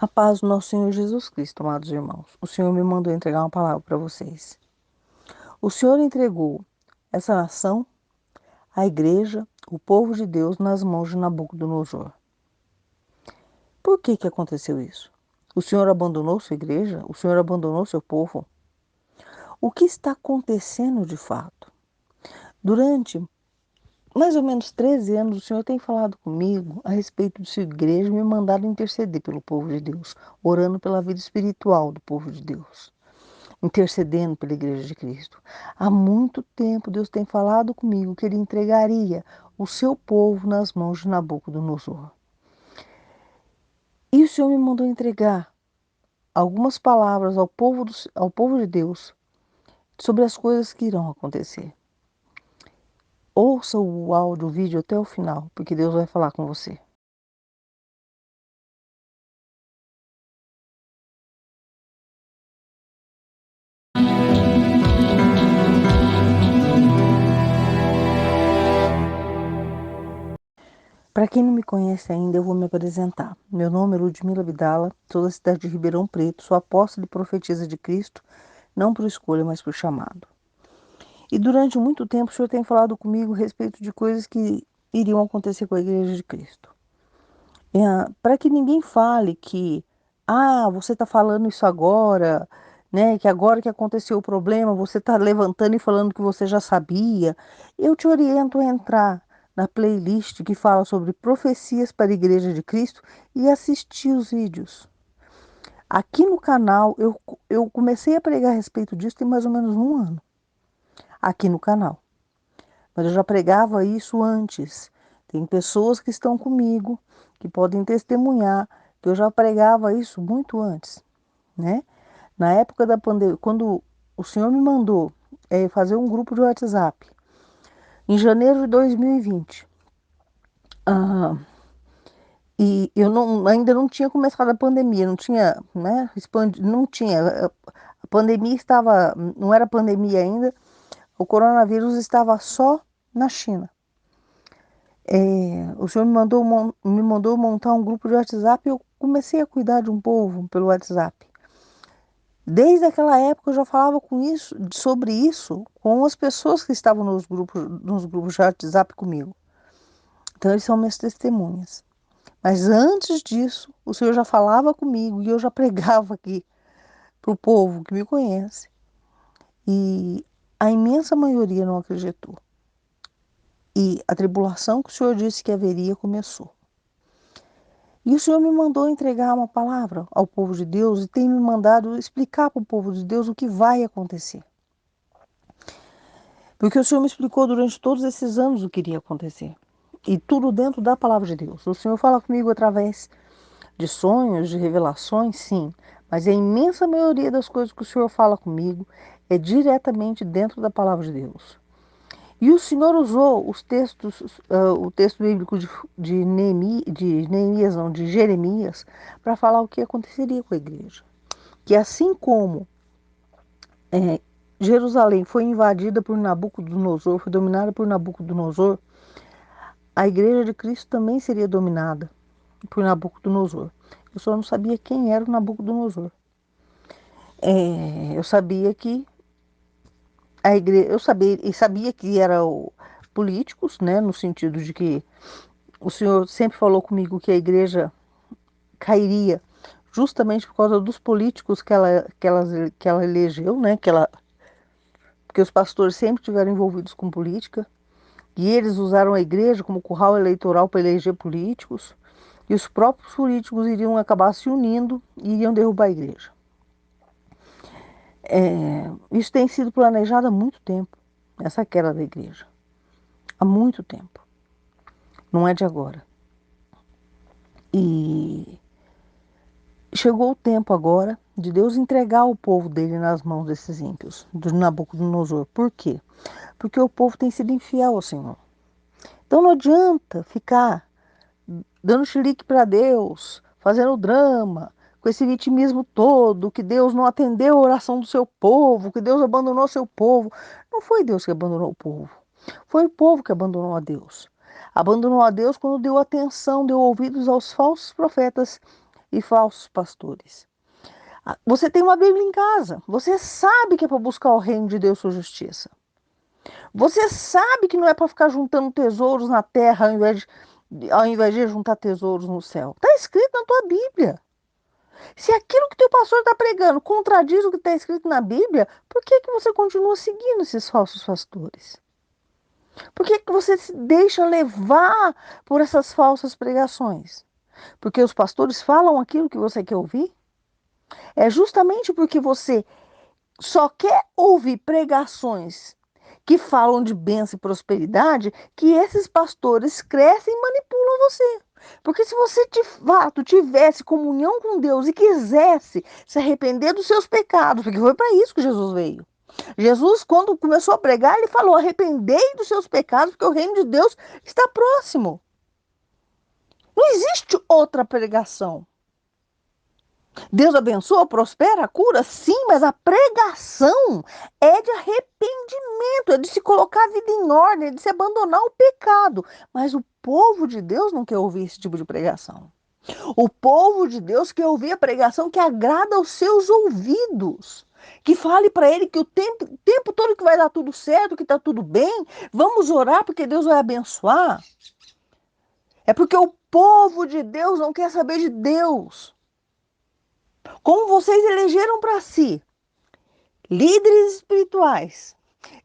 A paz do nosso Senhor Jesus Cristo, amados irmãos. O Senhor me mandou entregar uma palavra para vocês. O Senhor entregou essa nação, a igreja, o povo de Deus nas mãos de Nabucodonosor. Por que aconteceu isso? O Senhor abandonou sua igreja? O Senhor abandonou seu povo? O que está acontecendo de fato? Durante mais ou menos 13 anos, o Senhor tem falado comigo a respeito de sua igreja e me mandado interceder pelo povo de Deus, orando pela vida espiritual do povo de Deus, intercedendo pela igreja de Cristo. Há muito tempo Deus tem falado comigo que Ele entregaria o seu povo nas mãos de Nabucodonosor. E o Senhor me mandou entregar algumas palavras ao povo de Deus sobre as coisas que irão acontecer. Ouça o áudio, o vídeo até o final, porque Deus vai falar com você. Para quem não me conhece ainda, eu vou me apresentar. Meu nome é Ludmila Vidala, sou da cidade de Ribeirão Preto, sou apóstola e profetisa de Cristo, não por escolha, mas por chamado. E durante muito tempo o Senhor tem falado comigo a respeito de coisas que iriam acontecer com a Igreja de Cristo. Para que ninguém fale que, você está falando isso agora, né? Que agora que aconteceu o problema, você está levantando e falando que você já sabia. Eu te oriento a entrar na playlist que fala sobre profecias para a Igreja de Cristo e assistir os vídeos. Aqui no canal, eu comecei a pregar a respeito disso tem mais ou menos um ano, aqui no canal. Mas eu já pregava isso antes. Tem pessoas que estão comigo, que podem testemunhar, que eu já pregava isso muito antes, né? Na época da pandemia, quando o Senhor me mandou fazer um grupo de WhatsApp, em janeiro de 2020, e eu ainda não tinha começado a pandemia, não tinha, né, não tinha, a pandemia estava, não era pandemia ainda, o coronavírus estava só na China. O senhor me mandou montar um grupo de WhatsApp e eu comecei a cuidar de um povo pelo WhatsApp. Desde aquela época eu já falava sobre isso com as pessoas que estavam nos grupos de WhatsApp comigo. Então eles são minhas testemunhas. Mas antes disso, o Senhor já falava comigo e eu já pregava aqui para o povo que me conhece. E a imensa maioria não acreditou. E a tribulação que o Senhor disse que haveria começou. E o Senhor me mandou entregar uma palavra ao povo de Deus e tem me mandado explicar para o povo de Deus o que vai acontecer. Porque o Senhor me explicou durante todos esses anos o que iria acontecer. E tudo dentro da palavra de Deus. O Senhor fala comigo através de sonhos, de revelações, sim. Mas a imensa maioria das coisas que o Senhor fala comigo é diretamente dentro da palavra de Deus. E o Senhor usou os textos, o texto bíblico de Neemias, não, de Jeremias, para falar o que aconteceria com a igreja. Que assim como Jerusalém foi invadida por Nabucodonosor, foi dominada por Nabucodonosor, a igreja de Cristo também seria dominada por Nabucodonosor. Eu só não sabia quem era o Nabucodonosor. Eu sabia que a igreja, sabia que eram políticos, né, no sentido de que o Senhor sempre falou comigo que a igreja cairia justamente por causa dos políticos que ela elegeu, né? Porque os pastores sempre estiveram envolvidos com política e eles usaram a igreja como curral eleitoral para eleger políticos e os próprios políticos iriam acabar se unindo e iriam derrubar a igreja. Isso tem sido planejado há muito tempo, essa queda da igreja, há muito tempo, não é de agora. E chegou o tempo agora de Deus entregar o povo dele nas mãos desses ímpios, do Nabucodonosor. Por quê? Porque o povo tem sido infiel ao Senhor. Então não adianta ficar dando chilique para Deus, fazendo drama, com esse vitimismo todo, que Deus não atendeu a oração do seu povo, que Deus abandonou seu povo. Não foi Deus que abandonou o povo. Foi o povo que abandonou a Deus. Abandonou a Deus quando deu atenção, deu ouvidos aos falsos profetas e falsos pastores. Você tem uma Bíblia em casa. Você sabe que é para buscar o reino de Deus e sua justiça. Você sabe que não é para ficar juntando tesouros na terra ao invés de juntar tesouros no céu. Está escrito na tua Bíblia. Se aquilo que teu pastor está pregando contradiz o que está escrito na Bíblia, por que que você continua seguindo esses falsos pastores? Por que que você se deixa levar por essas falsas pregações? Porque os pastores falam aquilo que você quer ouvir? É justamente porque você só quer ouvir pregações que falam de bênção e prosperidade que esses pastores crescem e manipulam você. Porque se você de fato tivesse comunhão com Deus e quisesse se arrepender dos seus pecados, porque foi para isso que Jesus veio. Jesus, quando começou a pregar, ele falou: arrependei dos seus pecados, porque o reino de Deus está próximo. Não existe outra pregação. Deus abençoa, prospera, cura? Sim, mas a pregação é de arrependimento, é de se colocar a vida em ordem, é de se abandonar o pecado. Mas o povo de Deus não quer ouvir esse tipo de pregação. O povo de Deus quer ouvir a pregação que agrada aos seus ouvidos. Que fale para ele que o tempo todo que vai dar tudo certo, que está tudo bem, vamos orar porque Deus vai abençoar. É porque o povo de Deus não quer saber de Deus. Como vocês elegeram para si líderes espirituais,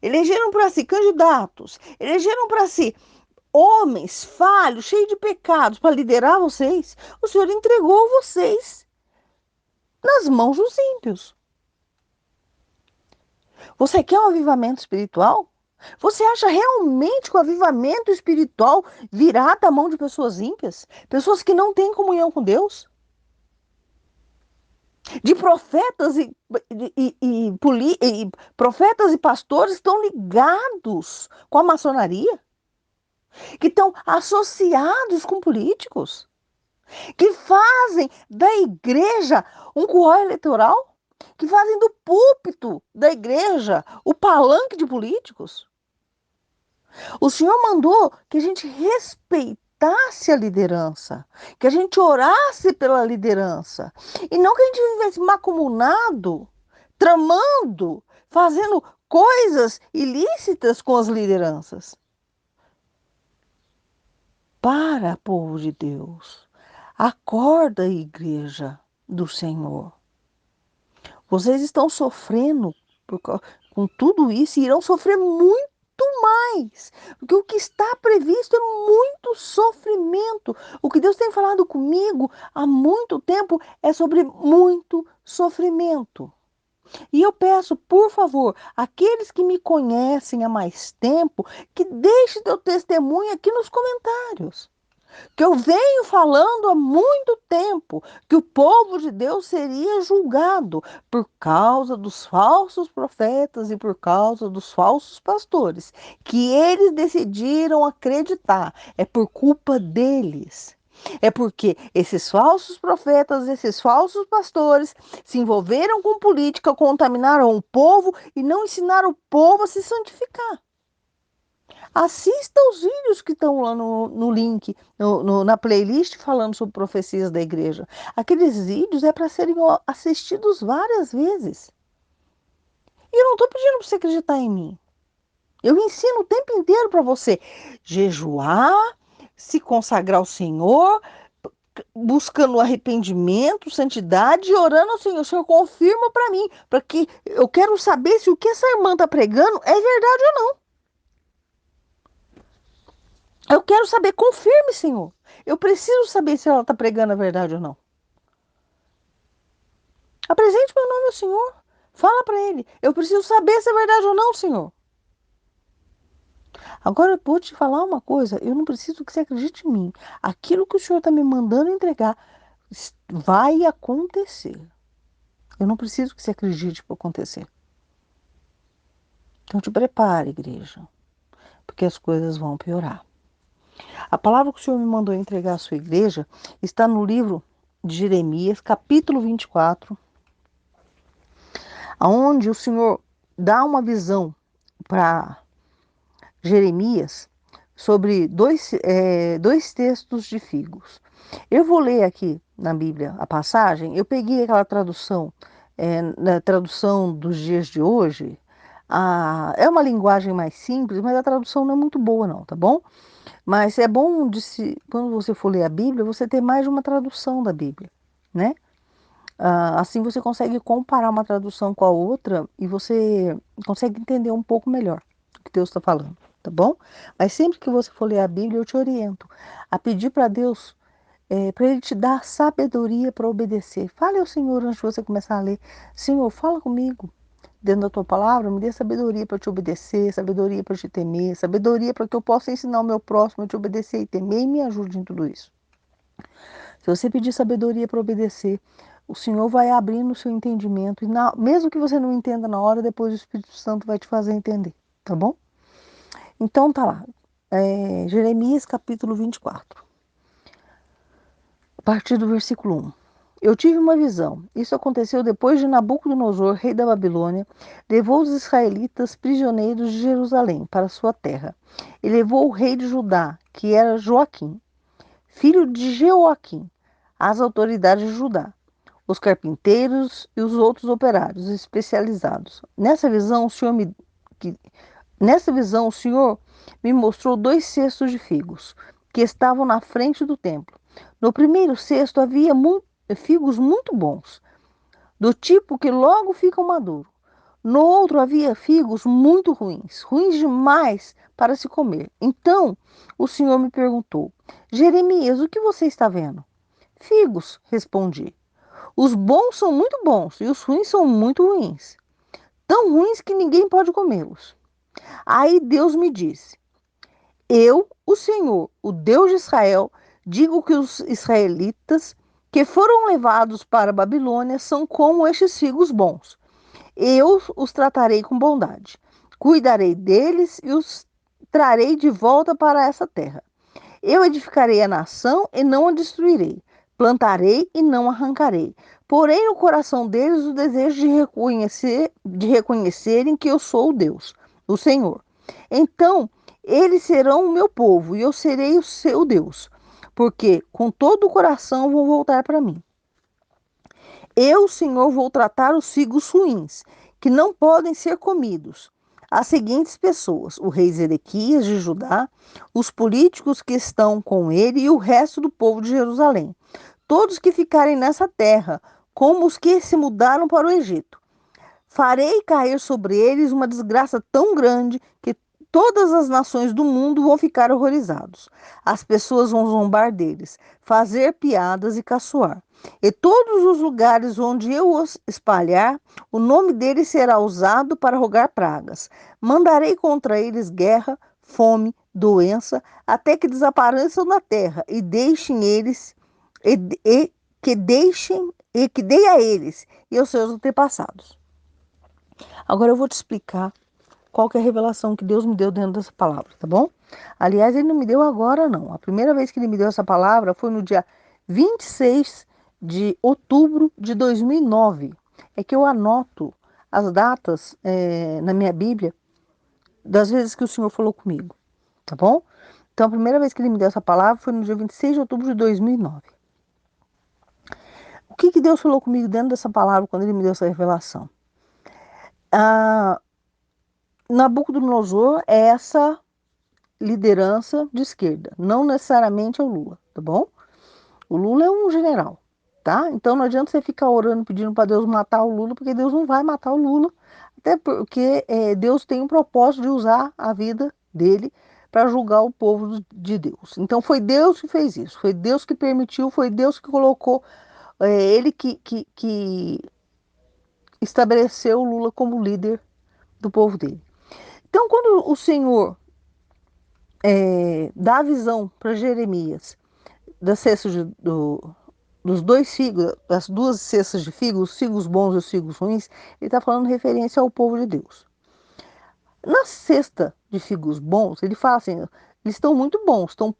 elegeram para si candidatos, elegeram para si homens falhos, cheios de pecados para liderar vocês, o Senhor entregou vocês nas mãos dos ímpios. Você quer um avivamento espiritual? Você acha realmente que o avivamento espiritual virá da mão de pessoas ímpias? Pessoas que não têm comunhão com Deus? De profetas e profetas e pastores que estão ligados com a maçonaria, que estão associados com políticos, que fazem da igreja um curral eleitoral, que fazem do púlpito da igreja o palanque de políticos. O Senhor mandou que a gente respeitasse a liderança, que a gente orasse pela liderança, e não que a gente vivesse macumunado, tramando, fazendo coisas ilícitas com as lideranças. Para, povo de Deus, acorda, igreja do Senhor. Vocês estão sofrendo com tudo isso e irão sofrer muito mais, porque o que está previsto é muito sofrimento. O que Deus tem falado comigo há muito tempo é sobre muito sofrimento. E eu peço, por favor, aqueles que me conhecem há mais tempo, que deixem teu testemunho aqui nos comentários. Que eu venho falando há muito tempo que o povo de Deus seria julgado por causa dos falsos profetas e por causa dos falsos pastores, que eles decidiram acreditar, é por culpa deles. É porque esses falsos profetas, esses falsos pastores se envolveram com política, contaminaram o povo e não ensinaram o povo a se santificar. Assista os vídeos que estão lá no link, na playlist falando sobre profecias da igreja. Aqueles vídeos é para serem assistidos várias vezes. E eu não estou pedindo para você acreditar em mim. Eu ensino o tempo inteiro para você jejuar, se consagrar ao Senhor, buscando arrependimento, santidade e orando ao Senhor. O Senhor confirma para mim, para que eu quero saber se o que essa irmã está pregando é verdade ou não. Eu quero saber, confirme, Senhor. Eu preciso saber se ela está pregando a verdade ou não. Apresente meu nome ao Senhor. Fala para ele. Eu preciso saber se é verdade ou não, Senhor. Agora eu vou te falar uma coisa. Eu não preciso que você acredite em mim. Aquilo que o Senhor está me mandando entregar vai acontecer. Eu não preciso que você acredite para acontecer. Então te prepare, igreja. Porque as coisas vão piorar. A palavra que o Senhor me mandou entregar à sua igreja está no livro de Jeremias, capítulo 24, onde o Senhor dá uma visão para Jeremias sobre dois textos de figos. Eu vou ler aqui na Bíblia a passagem, eu peguei aquela tradução, na tradução dos dias de hoje. É uma linguagem mais simples, mas a tradução não é muito boa, não, tá bom? Mas é bom quando você for ler a Bíblia, você ter mais de uma tradução da Bíblia, né? Assim você consegue comparar uma tradução com a outra e você consegue entender um pouco melhor o que Deus está falando, tá bom? Mas sempre que você for ler a Bíblia, eu te oriento a pedir para Deus, para Ele te dar sabedoria para obedecer. Fale ao Senhor antes de você começar a ler. Senhor, fala comigo dentro da tua palavra, me dê sabedoria para te obedecer, sabedoria para te temer, sabedoria para que eu possa ensinar o meu próximo a te obedecer e temer e me ajude em tudo isso. Se você pedir sabedoria para obedecer, o Senhor vai abrindo o seu entendimento, e mesmo que você não entenda na hora, depois o Espírito Santo vai te fazer entender, tá bom? Então tá lá, Jeremias capítulo 24, a partir do versículo 1. Eu tive uma visão. Isso aconteceu depois de Nabucodonosor, rei da Babilônia, levou os israelitas prisioneiros de Jerusalém para sua terra. E levou o rei de Judá, que era Joaquim, filho de Jeoaquim, às autoridades de Judá, os carpinteiros e os outros operários especializados. Nessa visão, o Senhor me mostrou 2 cestos de figos que estavam na frente do templo. No primeiro cesto havia figos muito bons, do tipo que logo ficam maduros. No outro havia figos muito ruins, ruins demais para se comer. Então o Senhor me perguntou: Jeremias, o que você está vendo? Figos, respondi. Os bons são muito bons e os ruins são muito ruins. Tão ruins que ninguém pode comê-los. Aí Deus me disse: Eu, o Senhor, o Deus de Israel, digo que os israelitas que foram levados para a Babilônia são como estes figos bons. Eu os tratarei com bondade, cuidarei deles e os trarei de volta para essa terra. Eu edificarei a nação e não a destruirei. Plantarei e não arrancarei. Porém, no coração deles o desejo de reconhecerem que eu sou o Deus, o Senhor. Então, eles serão o meu povo e eu serei o seu Deus, porque com todo o coração vão voltar para mim. Eu, Senhor, vou tratar os figos ruins, que não podem ser comidos. As seguintes pessoas: o rei Zedequias de Judá, os políticos que estão com ele e o resto do povo de Jerusalém. Todos que ficarem nessa terra, como os que se mudaram para o Egito. Farei cair sobre eles uma desgraça tão grande que todas as nações do mundo vão ficar horrorizados. As pessoas vão zombar deles, fazer piadas e caçoar. E todos os lugares onde eu os espalhar, o nome deles será usado para rogar pragas. Mandarei contra eles guerra, fome, doença, até que desapareçam da terra e deixem eles e, e que deixem e que dei a eles e aos seus antepassados. Agora eu vou te explicar qual que é a revelação que Deus me deu dentro dessa palavra, tá bom? Aliás, ele não me deu agora, não. A primeira vez que ele me deu essa palavra foi no dia 26 de outubro de 2009. É que eu anoto as datas na minha Bíblia das vezes que o Senhor falou comigo, tá bom? Então, a primeira vez que ele me deu essa palavra foi no dia 26 de outubro de 2009. O que Deus falou comigo dentro dessa palavra quando ele me deu essa revelação? Ah, Nabucodonosor é essa liderança de esquerda, não necessariamente é o Lula, tá bom? O Lula é um general, tá? Então não adianta você ficar orando pedindo para Deus matar o Lula, porque Deus não vai matar o Lula, até porque Deus tem um propósito de usar a vida dele para julgar o povo de Deus. Então foi Deus que fez isso, foi Deus que permitiu, foi Deus que colocou, ele que estabeleceu o Lula como líder do povo dele. Então, quando o Senhor dá a visão para Jeremias das cestas dos 2 figos, das 2 cestas de figos, os figos bons e os figos ruins, ele está falando referência ao povo de Deus. Na cesta de figos bons, ele fala assim: eles estão muito bons, estão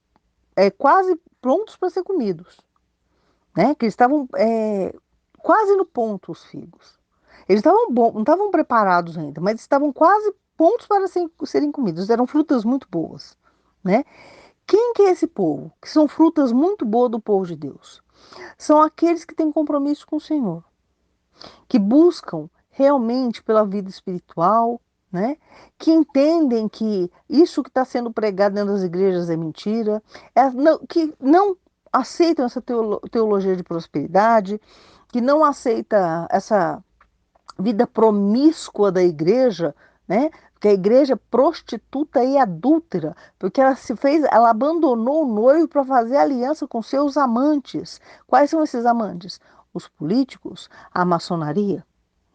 quase prontos para ser comidos, né? Que eles estavam quase no ponto, os figos. Eles estavam bons, não estavam preparados ainda, mas estavam quase prontos para serem comidos. Eram frutas muito boas, né? Quem que é esse povo? Que são frutas muito boas do povo de Deus. São aqueles que têm compromisso com o Senhor, que buscam realmente pela vida espiritual, né? Que entendem que isso que está sendo pregado dentro das igrejas é mentira, que não aceitam essa teologia de prosperidade, que não aceita essa vida promíscua da igreja, né? Porque a igreja é prostituta e adúltera, porque ela abandonou o noivo para fazer aliança com seus amantes. Quais são esses amantes? Os políticos, a maçonaria,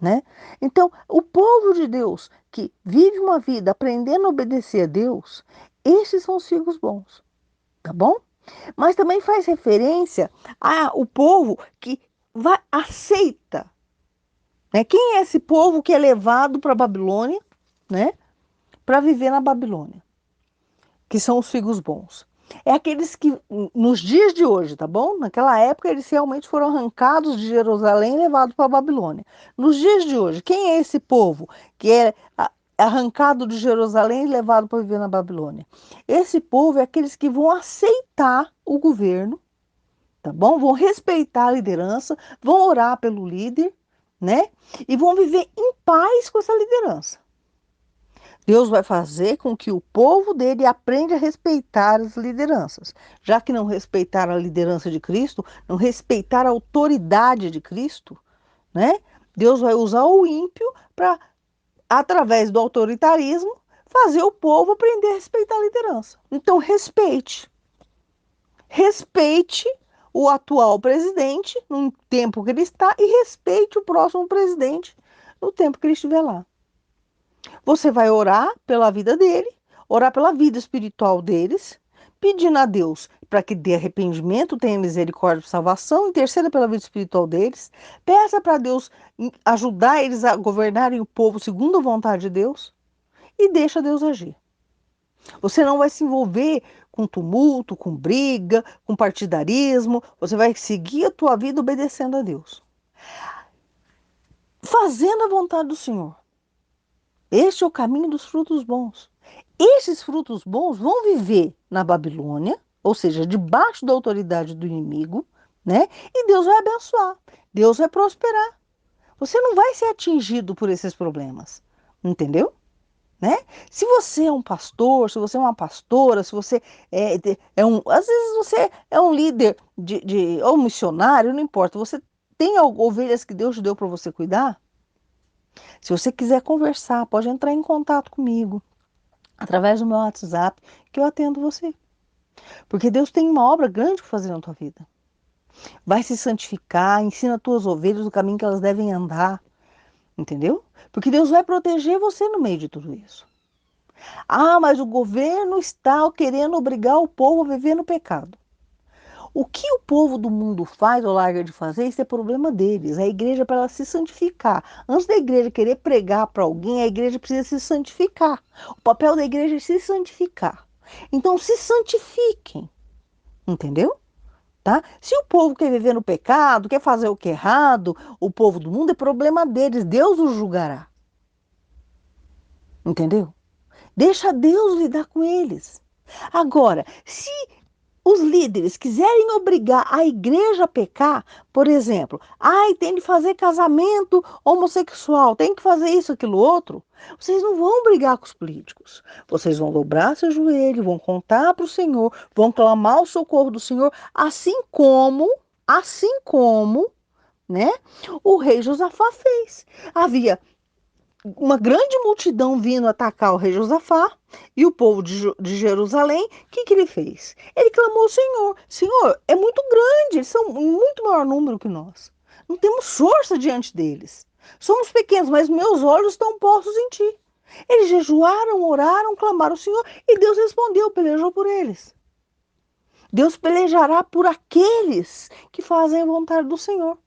né? Então, o povo de Deus que vive uma vida aprendendo a obedecer a Deus, esses são os filhos bons, tá bom? Mas também faz referência ao povo que aceita, né? Quem é esse povo que é levado para a Babilônia, né? Para viver na Babilônia, que são os figos bons. É aqueles que, nos dias de hoje, tá bom? Naquela época, eles realmente foram arrancados de Jerusalém e levados para a Babilônia. Nos dias de hoje, quem é esse povo que é arrancado de Jerusalém e levado para viver na Babilônia? Esse povo é aqueles que vão aceitar o governo, tá bom? Vão respeitar a liderança, vão orar pelo líder, né? E vão viver em paz com essa liderança. Deus vai fazer com que o povo dele aprenda a respeitar as lideranças. Já que não respeitaram a liderança de Cristo, não respeitaram a autoridade de Cristo, né? Deus vai usar o ímpio para, através do autoritarismo, fazer o povo aprender a respeitar a liderança. Então, respeite. Respeite o atual presidente no tempo que ele está e respeite o próximo presidente no tempo que ele estiver lá. Você vai orar pela vida dele, orar pela vida espiritual deles, pedindo a Deus para que dê arrependimento, tenha misericórdia e salvação, interceda pela vida espiritual deles, peça para Deus ajudar eles a governarem o povo segundo a vontade de Deus e deixa Deus agir. Você não vai se envolver com tumulto, com briga, com partidarismo, você vai seguir a tua vida obedecendo a Deus, fazendo a vontade do Senhor. Este é o caminho dos frutos bons. Esses frutos bons vão viver na Babilônia, ou seja, debaixo da autoridade do inimigo, né? E Deus vai abençoar, Deus vai prosperar. Você não vai ser atingido por esses problemas, entendeu? Né? Se você é um pastor, se você é uma pastora, se você às vezes você é um líder ou um missionário, não importa, você tem ovelhas que Deus deu para você cuidar? Se você quiser conversar, pode entrar em contato comigo através do meu WhatsApp, que eu atendo você. Porque Deus tem uma obra grande para fazer na tua vida. Vai se santificar, ensina as tuas ovelhas o caminho que elas devem andar, entendeu? Porque Deus vai proteger você no meio de tudo isso. Ah, mas o governo está querendo obrigar o povo a viver no pecado. O que o povo do mundo faz ou larga de fazer, isso é problema deles. A igreja, para ela se santificar. Antes da igreja querer pregar para alguém, a igreja precisa se santificar. O papel da igreja é se santificar. Então, se santifiquem. Entendeu? Tá? Se o povo quer viver no pecado, quer fazer o que é errado, o povo do mundo, é problema deles. Deus os julgará. Entendeu? Deixa Deus lidar com eles. Agora, se os líderes quiserem obrigar a igreja a pecar, por exemplo, ai, tem de fazer casamento homossexual, tem que fazer isso, aquilo, outro, vocês não vão brigar com os políticos. Vocês vão dobrar seu joelho, vão contar para o Senhor, vão clamar o socorro do Senhor, assim como, né, o rei Josafá fez. Havia uma grande multidão vindo atacar o rei Josafá e o povo de Jerusalém. O que, que ele fez? Ele clamou ao Senhor: Senhor, é muito grande, eles são muito maior número que nós. Não temos força diante deles. Somos pequenos, mas meus olhos estão postos em ti. Eles jejuaram, oraram, clamaram ao Senhor e Deus respondeu, pelejou por eles. Deus pelejará por aqueles que fazem a vontade do Senhor.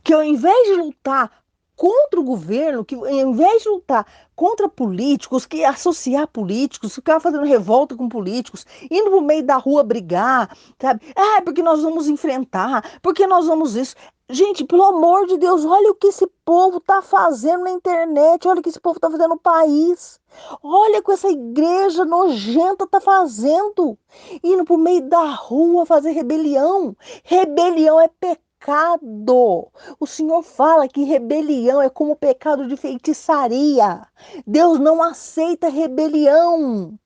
Que ao invés de lutar contra o governo, que ao invés de lutar contra políticos, que associar políticos, ficar fazendo revolta com políticos, indo pro meio da rua brigar, sabe? Ah, porque nós vamos enfrentar, porque nós vamos isso. Gente, pelo amor de Deus, olha o que esse povo está fazendo na internet, olha o que esse povo está fazendo no país. Olha o que essa igreja nojenta está fazendo. Indo para o meio da rua fazer rebelião. Rebelião é pecado. O Senhor fala que rebelião é como pecado de feitiçaria. Deus não aceita rebelião.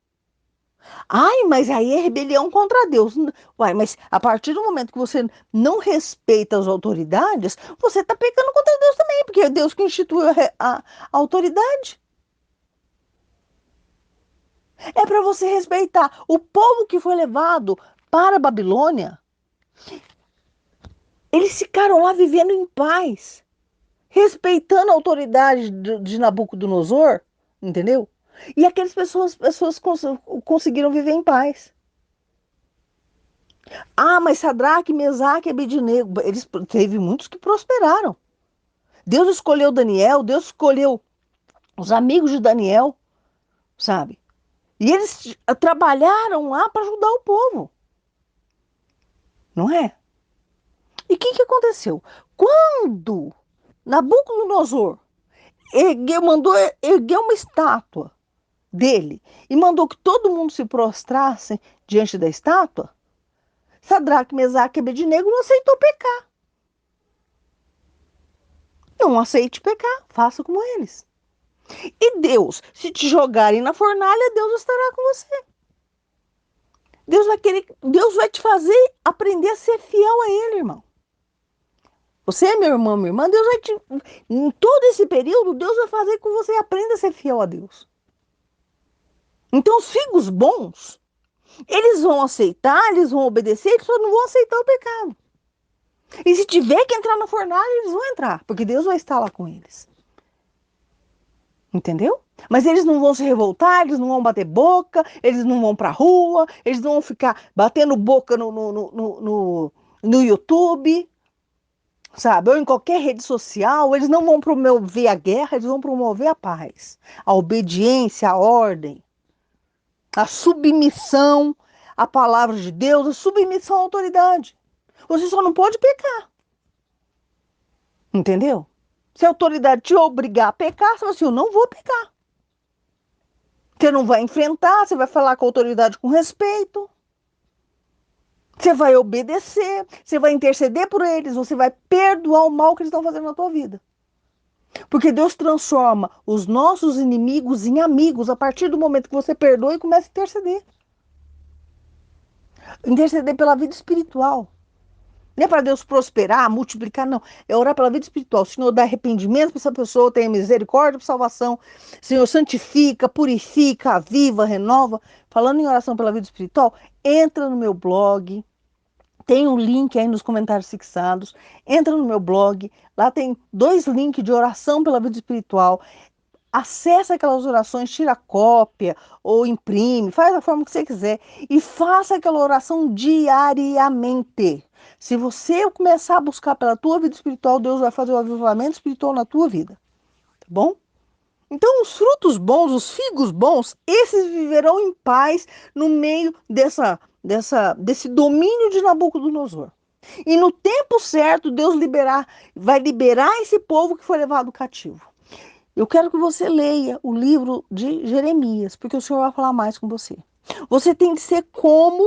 Ai, mas aí é rebelião contra Deus. Uai, mas a partir do momento que você não respeita as autoridades, você está pecando contra Deus também, porque é Deus que instituiu a autoridade. É para você respeitar. O povo que foi levado para a Babilônia, eles ficaram lá vivendo em paz, respeitando a autoridade de Nabucodonosor, entendeu? E aquelas pessoas conseguiram viver em paz. Ah, mas Sadraque, Mesaque e Abednego, eles teve muitos que prosperaram. Deus escolheu Daniel, Deus escolheu os amigos de Daniel, sabe? E eles trabalharam lá para ajudar o povo, não é? E o que aconteceu? Quando Nabucodonosor mandou erguer uma estátua dele e mandou que todo mundo se prostrasse diante da estátua, Sadraque, Mesaque e Abednego não aceitou pecar. Não aceite pecar, faça como eles. E Deus, se te jogarem na fornalha, Deus estará com você. Deus vai te fazer aprender a ser fiel a Ele, irmão. Você é meu irmão, minha irmã, Deus vai te. Em todo esse período, Deus vai fazer com que você aprenda a ser fiel a Deus. Então, os filhos bons, eles vão aceitar, eles vão obedecer, eles só não vão aceitar o pecado. E se tiver que entrar na fornalha, eles vão entrar, porque Deus vai estar lá com eles. Entendeu? Mas eles não vão se revoltar, eles não vão bater boca, eles não vão pra rua, eles não vão ficar batendo boca no YouTube, sabe? Ou em qualquer rede social, eles não vão promover a guerra, eles vão promover a paz, a obediência, a ordem, a submissão à palavra de Deus, a submissão à autoridade. Você só não pode pecar, entendeu? Se a autoridade te obrigar a pecar, você fala assim, eu não vou pecar. Você não vai enfrentar, você vai falar com a autoridade com respeito. Você vai obedecer, você vai interceder por eles, você vai perdoar o mal que eles estão fazendo na tua vida. Porque Deus transforma os nossos inimigos em amigos a partir do momento que você perdoa e começa a interceder. Interceder pela vida espiritual. Não é para Deus prosperar, multiplicar, não. É orar pela vida espiritual. Senhor, dá arrependimento para essa pessoa, tenha misericórdia para salvação. Senhor, santifica, purifica, aviva, renova. Falando em oração pela vida espiritual, entra no meu blog. Tem um link aí nos comentários fixados. Entra no meu blog. Lá tem 2 links de oração pela vida espiritual. Acesse aquelas orações, tira cópia ou imprime, faz da forma que você quiser e faça aquela oração diariamente. Se você começar a buscar pela tua vida espiritual, Deus vai fazer o avivamento espiritual na tua vida, tá bom? Então, os frutos bons, os figos bons, esses viverão em paz no meio desse domínio de Nabucodonosor. E no tempo certo, Deus vai liberar esse povo que foi levado cativo. Eu quero que você leia o livro de Jeremias, porque o Senhor vai falar mais com você. Você tem que ser como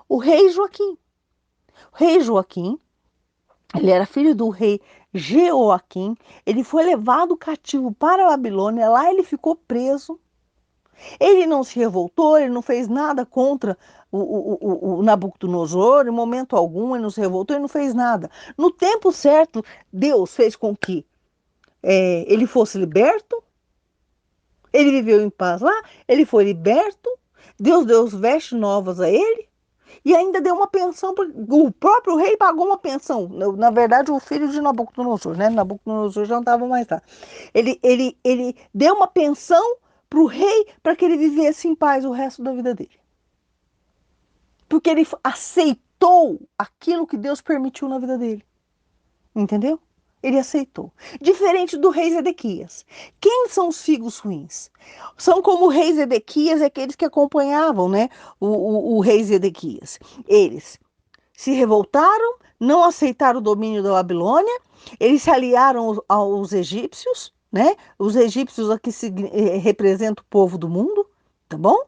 o rei Joaquim. O rei Joaquim, ele era filho do rei Jeoaquim, ele foi levado cativo para a Babilônia, lá ele ficou preso. Ele não se revoltou, ele não fez nada contra o Nabucodonosor, em momento algum, ele não se revoltou, ele não fez nada. No tempo certo, Deus fez com que ele fosse liberto. Ele viveu em paz lá, ele foi liberto, Deus deu vestes novas a ele e ainda deu uma pensão. O próprio rei pagou uma pensão. Na verdade, o filho de Nabucodonosor, né? Nabucodonosor já não estava mais lá. Ele deu uma pensão para o rei para que ele vivesse em paz o resto da vida dele. Porque ele aceitou aquilo que Deus permitiu na vida dele. Entendeu? Ele aceitou. Diferente do rei Zedequias. Quem são os figos ruins? São como o rei Zedequias, aqueles que acompanhavam, né, o rei Zedequias. Eles se revoltaram, não aceitaram o domínio da Babilônia, eles se aliaram aos egípcios, né? Os egípcios aqui representam o povo do mundo, tá bom?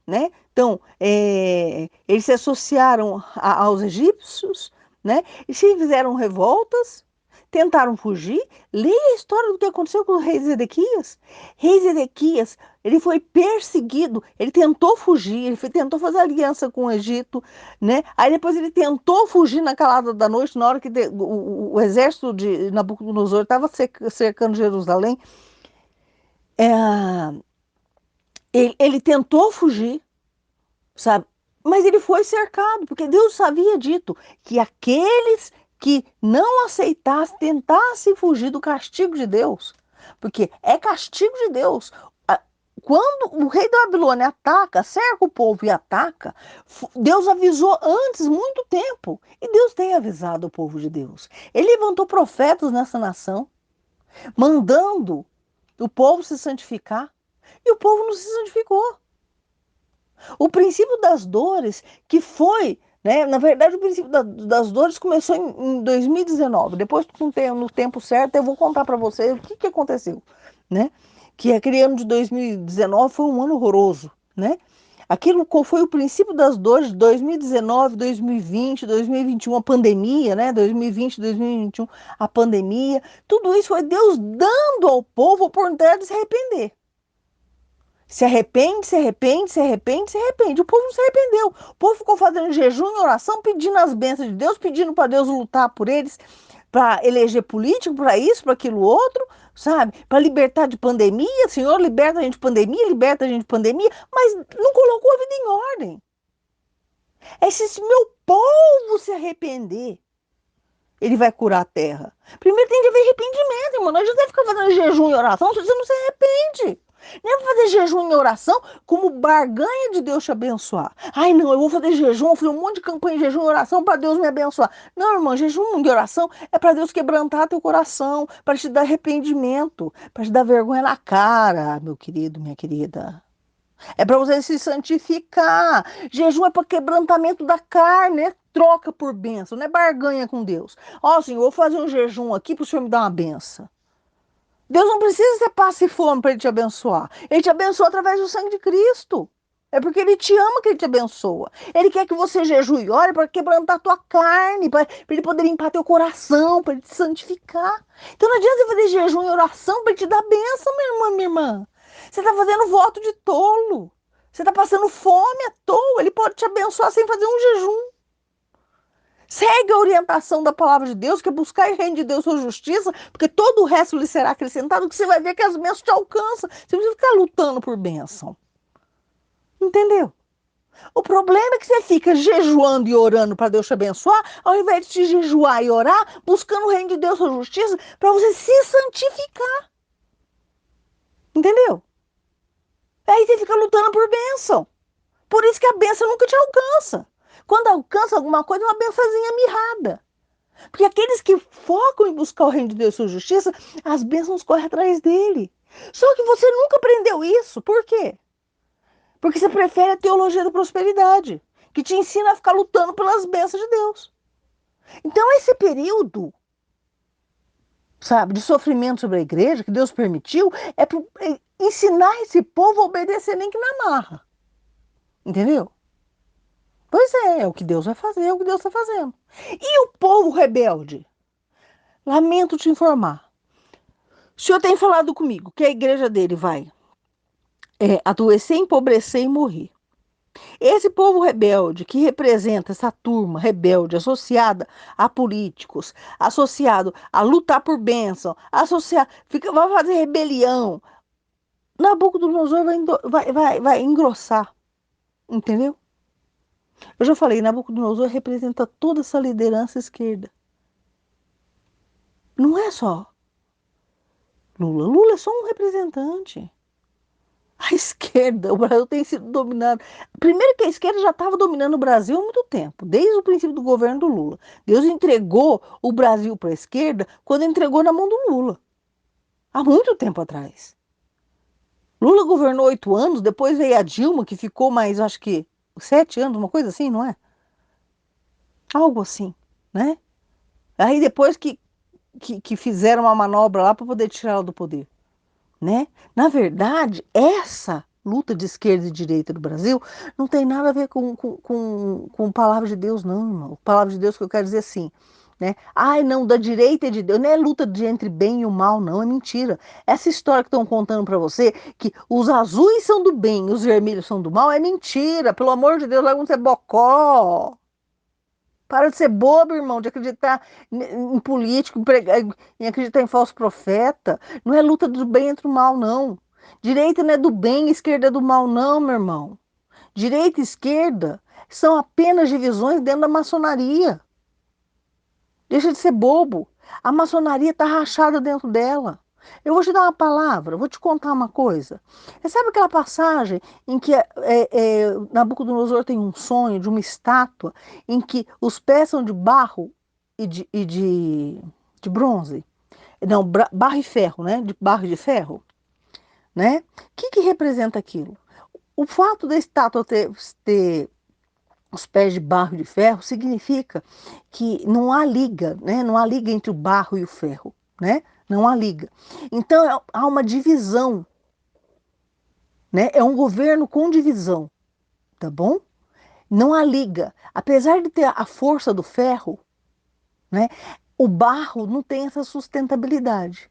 Né? Então, eles se associaram aos egípcios, né? E se fizeram revoltas, tentaram fugir. Leia a história do que aconteceu com o rei Zedequias. Rei Zedequias, ele foi perseguido, ele tentou fugir, tentou fazer aliança com o Egito, né? Aí depois ele tentou fugir na calada da noite, na hora que o exército de Nabucodonosor estava cercando Jerusalém. É, ele tentou fugir, sabe? Mas ele foi cercado, porque Deus havia dito que aqueles que não aceitassem, tentassem fugir do castigo de Deus, porque é castigo de Deus. Quando o rei da Babilônia ataca, cerca o povo e ataca, Deus avisou antes, muito tempo, e Deus tem avisado o povo de Deus. Ele levantou profetas nessa nação, mandando o povo se santificar, e o povo não se santificou. O princípio das dores, que foi, né? Na verdade, o princípio das dores começou em 2019. Depois, no tempo certo, eu vou contar para vocês o que aconteceu, né? Que aquele ano de 2019 foi um ano horroroso, né? Aquilo qual foi o princípio das dores de 2019, 2020, 2021, a pandemia, né? 2020, 2021, a pandemia. Tudo isso foi Deus dando ao povo a oportunidade de se arrepender. Se arrepende, se arrepende, se arrepende, se arrepende. O povo não se arrependeu. O povo ficou fazendo jejum e oração, pedindo as bênçãos de Deus, pedindo para Deus lutar por eles, para eleger político, para isso, para aquilo outro, sabe? Para libertar de pandemia. Senhor, liberta a gente de pandemia, liberta a gente de pandemia, mas não colocou a vida em ordem. É se meu povo se arrepender, ele vai curar a terra. Primeiro tem que haver arrependimento, irmão. Não adianta ficar fazendo jejum e oração se você não se arrepende. Nem vou fazer jejum e oração como barganha de Deus te abençoar. Ai, não, eu vou fazer jejum, vou fazer um monte de campanha de jejum e oração para Deus me abençoar. Não, irmão, jejum e oração é para Deus quebrantar teu coração, para te dar arrependimento, para te dar vergonha na cara, meu querido, minha querida. É para você se santificar. Jejum é para quebrantamento da carne, é troca por bênção, não é barganha com Deus. Ó, Senhor, eu vou fazer um jejum aqui para o Senhor me dar uma benção. Deus não precisa ser passe e fome para Ele te abençoar. Ele te abençoa através do sangue de Cristo. É porque Ele te ama que Ele te abençoa. Ele quer que você jejue e ore para quebrantar a tua carne, para Ele poder limpar teu coração, para Ele te santificar. Então não adianta você fazer jejum e oração para Ele te dar bênção, minha irmã, minha irmã. Você está fazendo voto de tolo. Você está passando fome à toa. Ele pode te abençoar sem fazer um jejum. Segue a orientação da palavra de Deus, que é buscar em reino de Deus sua justiça, porque todo o resto lhe será acrescentado, que você vai ver que as bênçãos te alcançam. Você não precisa ficar lutando por bênção. Entendeu? O problema é que você fica jejuando e orando para Deus te abençoar, ao invés de te jejuar e orar, buscando o reino de Deus sua justiça, para você se santificar. Entendeu? Aí você fica lutando por bênção. Por isso que a bênção nunca te alcança. Quando alcança alguma coisa, é uma bençãozinha mirrada. Porque aqueles que focam em buscar o reino de Deus e sua justiça, as bênçãos correm atrás dele. Só que você nunca aprendeu isso. Por quê? Porque você prefere a teologia da prosperidade, que te ensina a ficar lutando pelas bênçãos de Deus. Então, esse período, sabe, de sofrimento sobre a igreja, que Deus permitiu, é para ensinar esse povo a obedecer nem que na marra. Entendeu? Pois é o que Deus vai fazer, é o que Deus está fazendo. E o povo rebelde? Lamento te informar. O senhor tem falado comigo que a igreja dele vai adoecer, empobrecer e morrer. Esse povo rebelde, que representa essa turma rebelde, associada a políticos, associado a lutar por bênção, vai fazer rebelião, Nabucodonosor vai engrossar, entendeu? Eu já falei, Nabucodonosor representa toda essa liderança esquerda. Não é só Lula. Lula é só um representante. A esquerda, o Brasil tem sido dominado. Primeiro que a esquerda já estava dominando o Brasil há muito tempo, desde o princípio do governo do Lula. Deus entregou o Brasil para a esquerda quando entregou na mão do Lula, há muito tempo atrás. Lula governou 8 anos, depois veio a Dilma, que ficou mais, acho que 7 anos, uma coisa assim, não é? algo assim, né? Aí depois que fizeram uma manobra lá para poder tirá-la do poder, né? Na verdade, essa luta de esquerda e direita do Brasil não tem nada a ver com palavra de Deus, não, irmão. Palavra de Deus que eu quero dizer assim, né? Ai, não, da direita e de Deus. Não é luta de entre bem e o mal, não, é mentira. Essa história que estão contando para você, que os azuis são do bem e os vermelhos são do mal, é mentira. Pelo amor de Deus, larga um bocó. Para de ser bobo, irmão, de acreditar em político, em acreditar em falso profeta. Não é luta do bem entre o mal, não. Direita não é do bem, esquerda é do mal, não, meu irmão. Direita e esquerda são apenas divisões dentro da maçonaria. Deixa de ser bobo. A maçonaria está rachada dentro dela. Eu vou te dar uma palavra, vou te contar uma coisa. Você sabe aquela passagem em que Nabucodonosor tem um sonho de uma estátua em que os pés são de barro e de bronze? Não, barro e ferro, né? De barro e de ferro, né? O que representa aquilo? O fato da estátua ter os pés de barro e de ferro significa que não há liga, né? Não há liga entre o barro e o ferro, né? Não há liga. Então há uma divisão, né? É um governo com divisão, tá bom? Não há liga. Apesar de ter a força do ferro, né? O barro não tem essa sustentabilidade.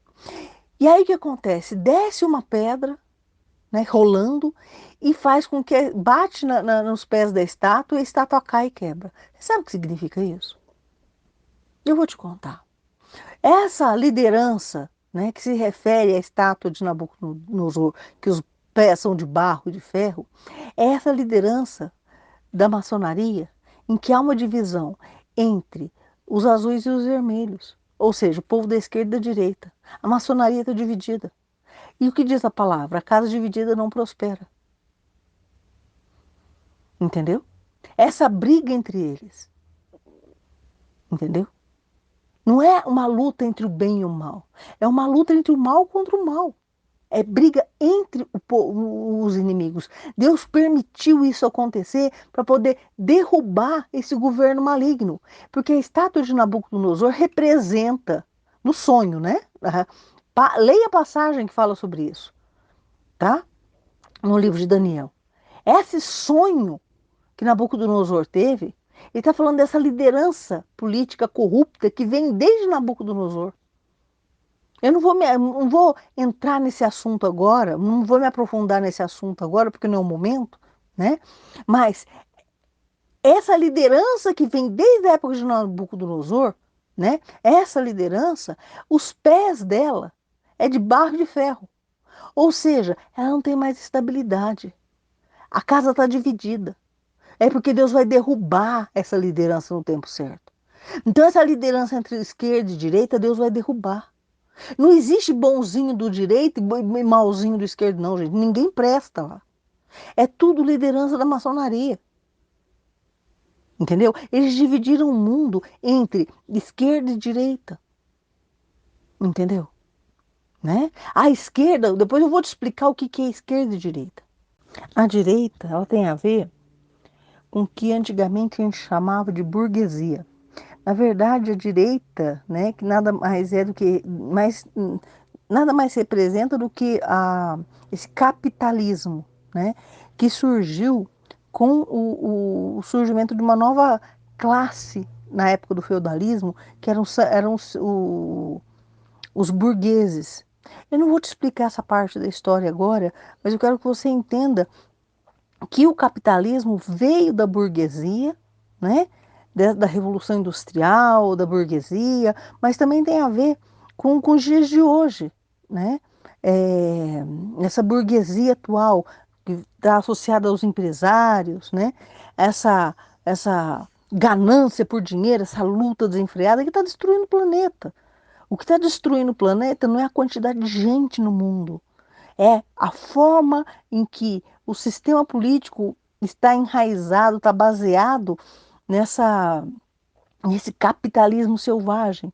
E aí o que acontece? Desce uma pedra, né, rolando e faz com que bate nos pés da estátua e a estátua cai e quebra. Você sabe o que significa isso? Eu vou te contar. Essa liderança, né, que se refere à estátua de Nabucodonosor, que os pés são de barro e de ferro, é essa liderança da maçonaria em que há uma divisão entre os azuis e os vermelhos, ou seja, o povo da esquerda e da direita. A maçonaria está dividida. E o que diz a palavra? A casa dividida não prospera. Entendeu? Essa briga entre eles, entendeu? Não é uma luta entre o bem e o mal. É uma luta entre o mal contra o mal. É briga entre os inimigos. Deus permitiu isso acontecer para poder derrubar esse governo maligno. Porque a estátua de Nabucodonosor representa, no sonho, né? Leia a passagem que fala sobre isso, tá? No livro de Daniel. Esse sonho que Nabucodonosor teve, ele está falando dessa liderança política corrupta que vem desde Nabucodonosor. Eu não vou entrar nesse assunto agora, não vou me aprofundar nesse assunto agora, porque não é o momento, né? Mas essa liderança que vem desde a época de Nabucodonosor, né? Essa liderança, os pés dela é de barro e de ferro. Ou seja, ela não tem mais estabilidade. A casa está dividida. É porque Deus vai derrubar essa liderança no tempo certo. Então, essa liderança entre esquerda e direita, Deus vai derrubar. Não existe bonzinho do direito e malzinho do esquerdo, não, gente. Ninguém presta lá. É tudo liderança da maçonaria. Entendeu? Eles dividiram o mundo entre esquerda e direita. Entendeu? Né? A esquerda, depois eu vou te explicar o que é esquerda e direita. A direita, ela tem a ver com o que antigamente a gente chamava de burguesia. Na verdade, a direita, né, que nada mais é do que nada mais representa do que esse capitalismo, né, que surgiu com o surgimento de uma nova classe na época do feudalismo, que eram os burgueses. Eu não vou te explicar essa parte da história agora, mas eu quero que você entenda que o capitalismo veio da burguesia, né? Da Revolução Industrial, da burguesia, mas também tem a ver com os dias de hoje, né? É, essa burguesia atual que está associada aos empresários, né? Essa ganância por dinheiro, essa luta desenfreada que está destruindo o planeta. O que está destruindo o planeta não é a quantidade de gente no mundo, é a forma em que o sistema político está enraizado, está baseado nessa, nesse capitalismo selvagem,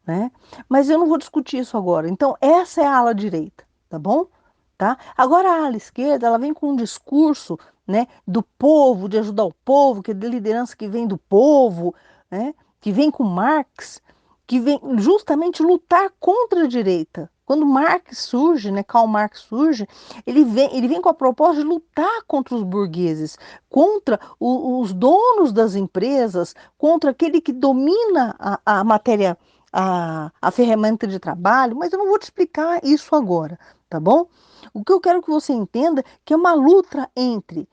né? Mas eu não vou discutir isso agora. Então, essa é a ala direita, tá bom? Tá? Agora, a ala esquerda, ela vem com um discurso, né, do povo, de ajudar o povo, que é de liderança que vem do povo, né, que vem com Marx, que vem justamente lutar contra a direita. Quando Marx surge, né, Karl Marx surge, ele vem com a proposta de lutar contra os burgueses, contra os donos das empresas, contra aquele que domina a matéria, a ferramenta de trabalho, mas eu não vou te explicar isso agora, tá bom? O que eu quero que você entenda é que é uma luta entre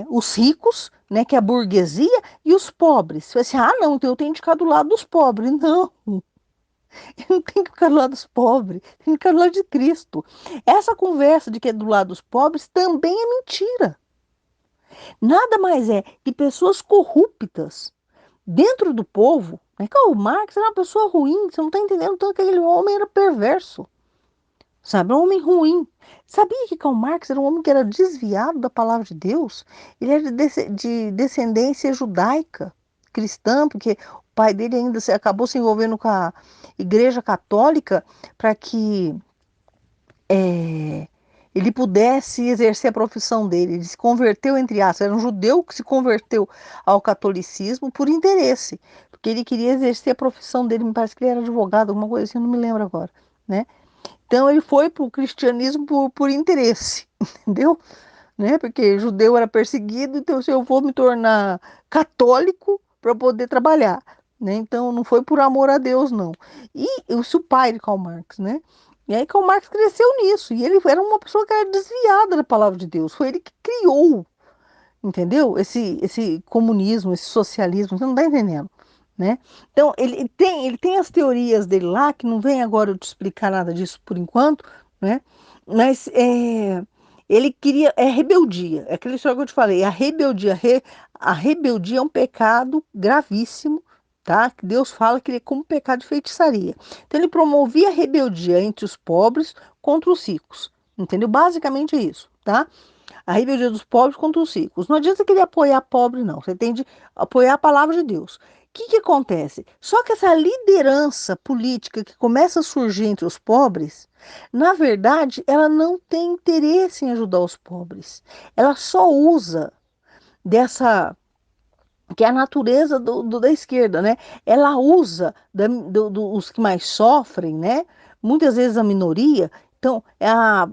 os ricos, né, que é a burguesia, e os pobres. Você vai assim, ah, não, então eu tenho que ficar do lado dos pobres. Não, eu não tenho que ficar do lado dos pobres, eu tenho que ficar do lado de Cristo. Essa conversa de que é do lado dos pobres também é mentira. Nada mais é que pessoas corruptas dentro do povo. Né? Karl Marx era uma pessoa ruim, você não está entendendo tanto que aquele homem era perverso. Sabe, é um homem ruim. Sabia que Karl Marx era um homem que era desviado da palavra de Deus? Ele era de descendência judaica, cristã, porque o pai dele ainda acabou se envolvendo com a Igreja Católica para que ele pudesse exercer a profissão dele. Ele se converteu, entre aspas, era um judeu que se converteu ao catolicismo por interesse, porque ele queria exercer a profissão dele. Me parece que ele era advogado, alguma coisa assim, eu não me lembro agora, né? Então ele foi para o cristianismo por interesse, entendeu? Né? Porque judeu era perseguido, então se eu vou me tornar católico para poder trabalhar, né? Então não foi por amor a Deus, não. E o pai de Karl Marx, né? E aí Karl Marx cresceu nisso, e ele era uma pessoa que era desviada da palavra de Deus, foi ele que criou, entendeu? Esse comunismo, esse socialismo, você não está entendendo, né? Então, ele tem as teorias dele lá, que não vem agora eu te explicar nada disso por enquanto, né? Mas ele queria, rebeldia, é aquela história que eu te falei, a rebeldia é um pecado gravíssimo, tá? Que Deus fala que ele é como pecado de feitiçaria. Então, ele promovia a rebeldia entre os pobres contra os ricos, entendeu? Basicamente é isso, tá? A rebeldia dos pobres contra os ricos. Não adianta querer apoiar pobre, não. Você tem de apoiar a palavra de Deus. O que que acontece? Só que essa liderança política que começa a surgir entre os pobres, na verdade, ela não tem interesse em ajudar os pobres. Ela só usa dessa que é a natureza da esquerda, né? Ela usa os que mais sofrem, né? Muitas vezes a minoria. Então,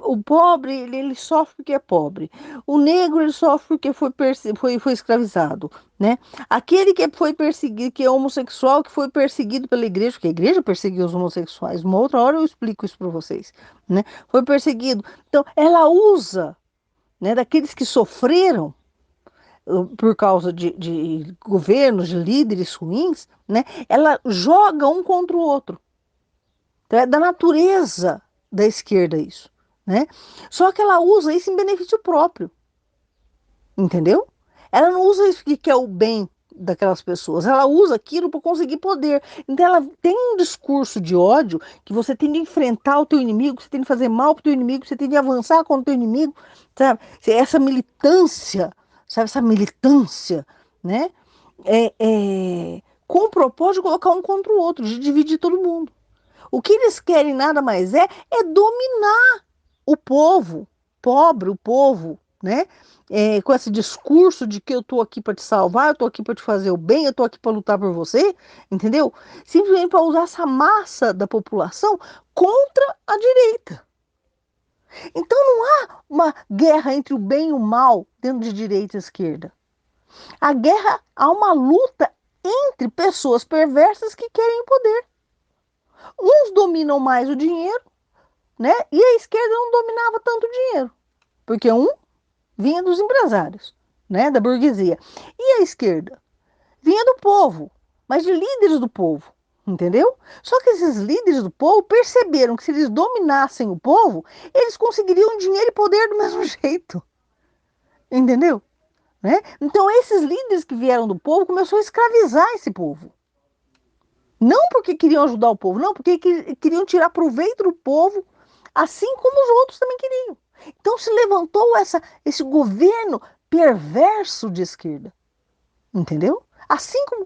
o pobre, ele sofre porque é pobre. O negro, ele sofre porque foi escravizado, né? Aquele que foi perseguido, que é homossexual, que foi perseguido pela igreja, porque a igreja perseguiu os homossexuais. Uma outra hora eu explico isso para vocês, né? Foi perseguido. Então, ela usa, né, daqueles que sofreram por causa de governos, de líderes ruins, né? Ela joga um contra o outro. Então, é da natureza da esquerda isso, né? Só que ela usa isso em benefício próprio, entendeu? Ela não usa isso que é o bem daquelas pessoas, ela usa aquilo para conseguir poder. Então ela tem um discurso de ódio que você tem de enfrentar o teu inimigo, você tem de fazer mal para o teu inimigo, você tem de avançar contra o teu inimigo, sabe? Essa militância, sabe? Essa militância, né? Com o propósito de colocar um contra o outro, de dividir todo mundo. O que eles querem nada mais é dominar o povo, pobre, o povo, né? Com esse discurso de que eu estou aqui para te salvar, eu estou aqui para te fazer o bem, eu estou aqui para lutar por você, entendeu? Simplesmente para usar essa massa da população contra a direita. Então não há uma guerra entre o bem e o mal dentro de direita e esquerda. Há uma luta entre pessoas perversas que querem poder. Uns dominam mais o dinheiro, né? E a esquerda não dominava tanto o dinheiro, porque vinha dos empresários, né? Da burguesia. E a esquerda vinha do povo, mas de líderes do povo, entendeu? Só que esses líderes do povo perceberam que se eles dominassem o povo, eles conseguiriam dinheiro e poder do mesmo jeito, entendeu? Né? Então esses líderes que vieram do povo começaram a escravizar esse povo. Não porque queriam ajudar o povo, não, porque queriam tirar proveito do povo, assim como os outros também queriam. Então se levantou esse governo perverso de esquerda, entendeu? Assim como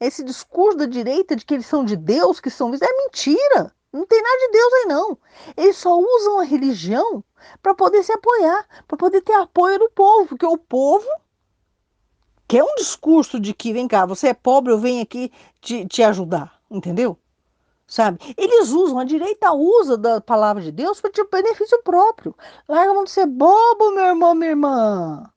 esse discurso da direita de que eles são de Deus, que são é mentira. Não tem nada de Deus aí não. Eles só usam a religião para poder se apoiar, para poder ter apoio do povo, porque o povo quer um discurso de que, vem cá, você é pobre, eu venho aqui te ajudar, entendeu? Sabe? Eles usam, a direita usa da palavra de Deus para tipo, benefício próprio. Larga a mão de ser bobo, meu irmão, minha irmã.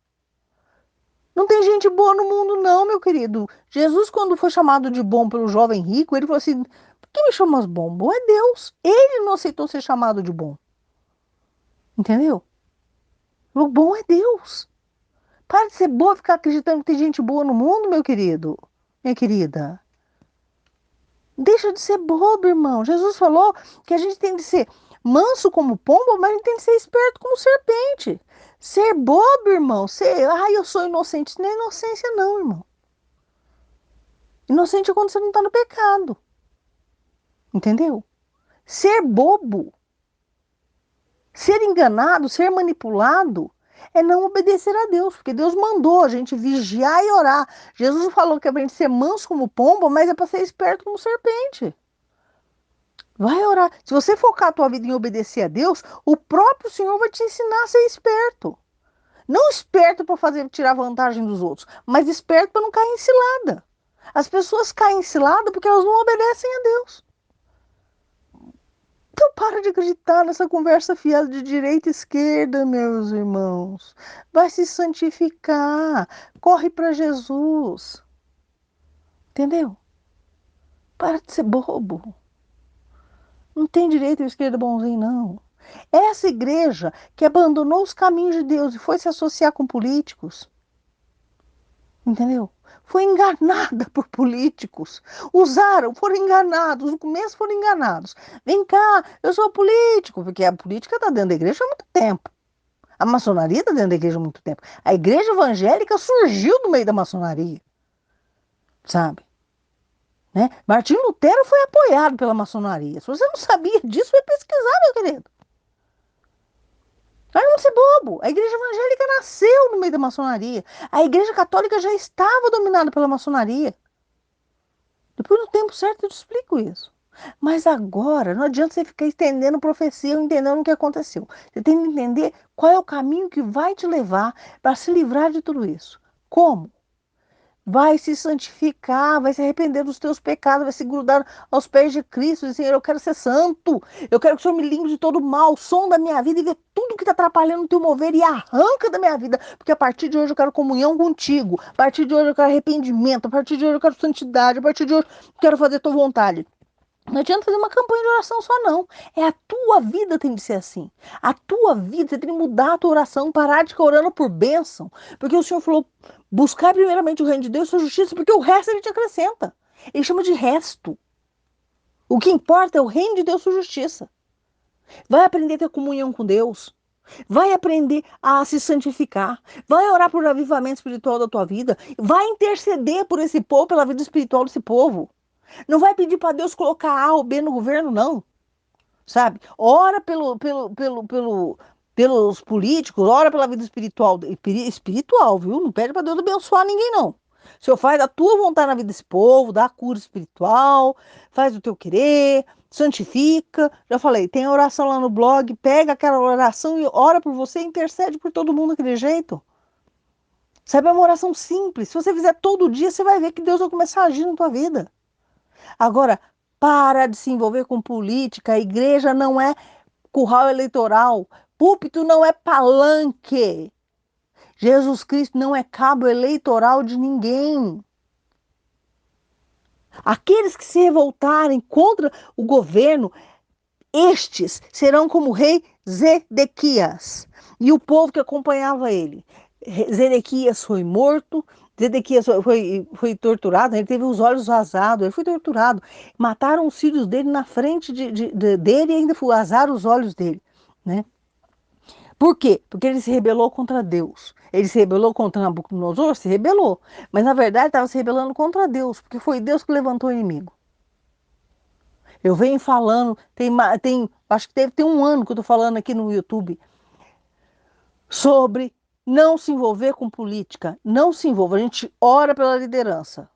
Não tem gente boa no mundo, não, meu querido. Jesus, quando foi chamado de bom pelo jovem rico, ele falou assim: por que me chamas bom? Bom é Deus. Ele não aceitou ser chamado de bom. Entendeu? O bom é Deus. Para de ser boa e ficar acreditando que tem gente boa no mundo, meu querido. Minha querida. Deixa de ser bobo, irmão. Jesus falou que a gente tem de ser manso como pombo, mas a gente tem de ser esperto como serpente. Ser bobo, irmão. Ser, eu sou inocente. Isso não é inocência, não, irmão. Inocente é quando você não está no pecado. Entendeu? Ser bobo, ser enganado, ser manipulado é não obedecer a Deus, porque Deus mandou a gente vigiar e orar. Jesus falou que é para a gente ser manso como pombo, mas é para ser esperto como serpente. Vai orar. Se você focar a tua vida em obedecer a Deus, o próprio Senhor vai te ensinar a ser esperto. Não esperto para fazer tirar vantagem dos outros, mas esperto para não cair em cilada. As pessoas caem em cilada porque elas não obedecem a Deus. Então para de acreditar nessa conversa fiada de direita e esquerda, meus irmãos. Vai se santificar. Corre para Jesus. Entendeu? Para de ser bobo. Não tem direita e esquerda bonzinho, não. Essa igreja que abandonou os caminhos de Deus e foi se associar com políticos, entendeu? Foi enganada por políticos. Usaram, foram enganados. No começo foram enganados. Vem cá, eu sou político, porque a política está dentro da igreja há muito tempo. A maçonaria está dentro da igreja há muito tempo. A igreja evangélica surgiu no meio da maçonaria, sabe? Né? Martinho Lutero foi apoiado pela maçonaria. Se você não sabia disso, vai pesquisar, meu querido. Vai não ser bobo. A igreja evangélica nasceu no meio da maçonaria. A igreja católica já estava dominada pela maçonaria. Depois, no tempo certo, eu te explico isso. Mas agora, não adianta você ficar entendendo profecia ou entendendo o que aconteceu. Você tem que entender qual é o caminho que vai te levar para se livrar de tudo isso. Como? Vai se santificar, vai se arrepender dos teus pecados, vai se grudar aos pés de Cristo, dizer, Senhor, eu quero ser santo, eu quero que o Senhor me limpe de todo mal, som da minha vida e vê tudo que está atrapalhando o teu mover e arranca da minha vida, porque a partir de hoje eu quero comunhão contigo, a partir de hoje eu quero arrependimento, a partir de hoje eu quero santidade, a partir de hoje eu quero fazer a tua vontade. Não adianta fazer uma campanha de oração só, não. É a tua vida tem de ser assim. A tua vida, você tem que mudar a tua oração, parar de ficar orando por bênção. Porque o Senhor falou, buscar primeiramente o reino de Deus e sua justiça, porque o resto ele te acrescenta. Ele chama de resto. O que importa é o reino de Deus e sua justiça. Vai aprender a ter comunhão com Deus. Vai aprender a se santificar. Vai orar por avivamento espiritual da tua vida. Vai interceder por esse povo, pela vida espiritual desse povo. Não vai pedir para Deus colocar A ou B no governo, não. Sabe? Ora pelos políticos, ora pela vida espiritual, espiritual, viu? Não pede para Deus abençoar ninguém, não. O Senhor faz a tua vontade na vida desse povo, dá a cura espiritual, faz o teu querer, santifica. Já falei, tem a oração lá no blog, pega aquela oração e ora por você e intercede por todo mundo daquele jeito. Sabe, é uma oração simples. Se você fizer todo dia, você vai ver que Deus vai começar a agir na tua vida. Agora, para de se envolver com política. A igreja não é curral eleitoral. Púlpito não é palanque. Jesus Cristo não é cabo eleitoral de ninguém. Aqueles que se revoltarem contra o governo, estes serão como o rei Zedequias e o povo que acompanhava ele. Zedequias foi morto, Zedequias foi torturado, ele teve os olhos vazados, ele foi torturado. Mataram os filhos dele na frente dele e ainda vazaram os olhos dele, né? Por quê? Porque ele se rebelou contra Deus. Ele se rebelou contra Nabucodonosor? Se rebelou. Mas na verdade estava se rebelando contra Deus, porque foi Deus que levantou o inimigo. Eu venho falando, acho que tem um ano que eu estou falando aqui no YouTube sobre não se envolver com política. Não se envolva. A gente ora pela liderança.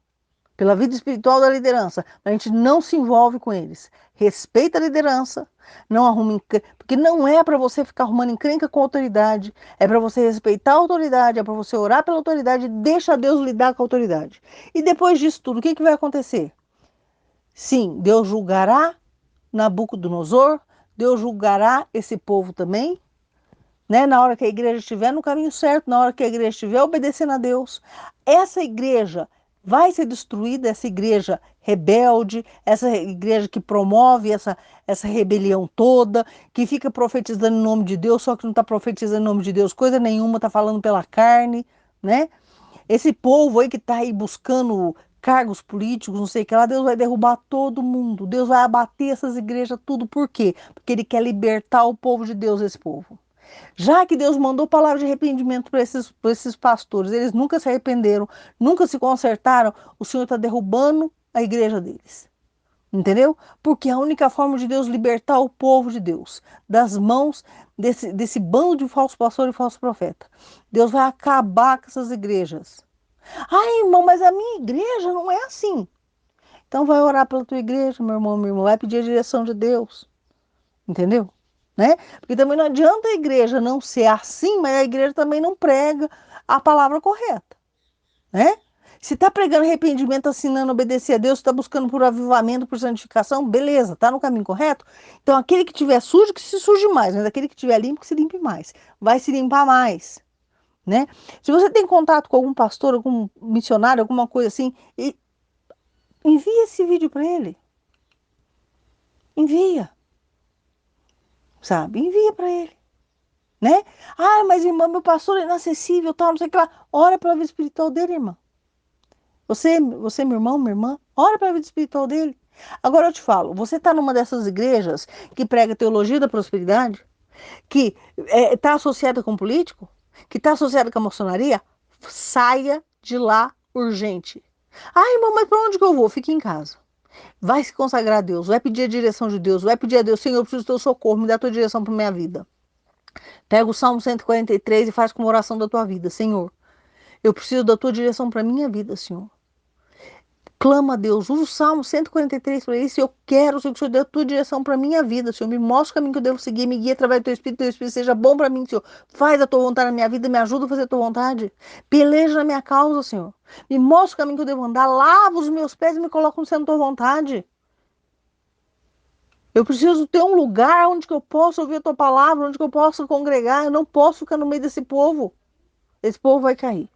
pela vida espiritual da liderança. A gente não se envolve com eles. Respeita a liderança, não arruma encrenca, porque não é para você ficar arrumando encrenca com a autoridade, é para você respeitar a autoridade, é para você orar pela autoridade, deixa Deus lidar com a autoridade. E depois disso tudo, o que vai acontecer? Sim, Deus julgará Nabucodonosor, Deus julgará esse povo também, né? Na hora que a igreja estiver no caminho certo, na hora que a igreja estiver obedecendo a Deus, essa igreja vai ser destruída, essa igreja rebelde, essa igreja que promove essa rebelião toda, que fica profetizando em nome de Deus, só que não está profetizando em nome de Deus, coisa nenhuma, está falando pela carne, né? Esse povo aí que está aí buscando cargos políticos, não sei o que lá, Deus vai derrubar todo mundo. Deus vai abater essas igrejas, tudo. Por quê? Porque Ele quer libertar o povo de Deus, esse povo. Já que Deus mandou palavra de arrependimento para esses pastores, eles nunca se arrependeram, nunca se consertaram, o Senhor está derrubando a igreja deles. Entendeu? Porque é a única forma de Deus libertar o povo de Deus das mãos desse bando de falsos pastores e falsos profetas. Deus vai acabar com essas igrejas. Ai, irmão, mas a minha igreja não é assim. Então vai orar pela tua igreja, meu irmão, minha irmã, vai pedir a direção de Deus. Entendeu? Né? Porque também não adianta a igreja não ser assim, mas a igreja também não prega a palavra correta, né? Se está pregando arrependimento, assinando obedecer a Deus, está buscando por avivamento, por santificação, beleza, está no caminho correto. Então, aquele que tiver sujo, que se suje mais, mas aquele que tiver limpo, que se limpe mais. Vai se limpar mais, né? Se você tem contato com algum pastor, algum missionário, alguma coisa assim, envia esse vídeo para ele. Envia, sabe? Envia para ele. Né? Ah, mas irmã, meu pastor é inacessível, tal, não sei o que lá. Ora pela vida espiritual dele, irmã. Você, meu irmão, minha irmã, ora pela vida espiritual dele. Agora eu te falo, você está numa dessas igrejas que prega teologia da prosperidade, que está associada com político, que está associada com a maçonaria, saia de lá urgente. Ah, irmão, mas para onde que eu vou? Fique em casa. Vai se consagrar a Deus, vai pedir a direção de Deus, vai pedir a Deus, Senhor, eu preciso do teu socorro, me dá a tua direção para minha vida. Pega o Salmo 143 e faz como oração da tua vida. Senhor, eu preciso da tua direção para a minha vida, Senhor. Clama a Deus, usa o Salmo 143 para isso. Eu quero, Senhor, que o Senhor dê a tua direção para a minha vida, Senhor. Me mostra o caminho que eu devo seguir, me guia através do teu Espírito seja bom para mim, Senhor. Faz a tua vontade na minha vida, me ajuda a fazer a tua vontade. Peleja na minha causa, Senhor. Me mostra o caminho que eu devo andar, lava os meus pés e me coloca no centro da tua vontade. Eu preciso ter um lugar onde que eu possa ouvir a tua palavra, onde que eu possa congregar. Eu não posso ficar no meio desse povo. Esse povo vai cair.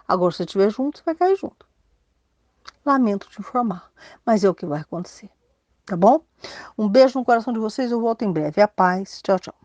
Agora, se você estiver junto, você vai cair junto. Lamento te informar, mas é o que vai acontecer. Tá bom? Um beijo no coração de vocês. Eu volto em breve. A paz. Tchau, tchau.